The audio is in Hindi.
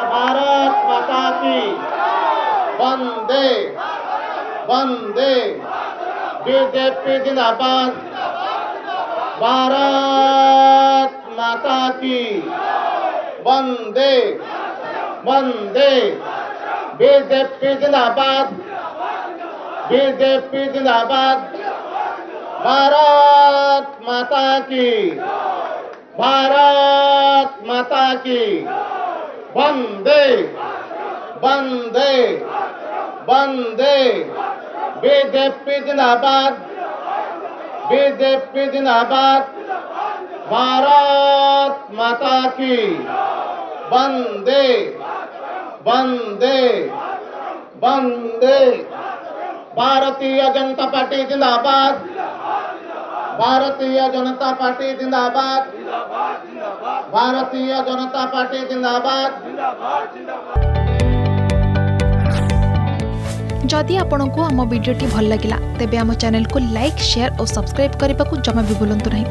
भारत माता की वंदे वंदे बीजेपी जिंदाबाद भारत माता की वंदे वंदे बीजेपी जिंदाबाद बीजेपी जिंदाबाद भारत माता की वंदे वंदे वंदे बीजेपी जिंदाबाद बीजेपी जिंदाबाद भारत माता की वंदे वंदे वंदे भारतीय जनता पार्टी जिंदाबाद भारतीय जनता पार्टी जिंदाबाद भारतीय जनता पार्टी जिंदाबाद। जदि आपंक आम भिडी भल लगा तेब आम चैनल को लाइक शेयर और सब्सक्राइब करने को जमा भी भूलु नहीं।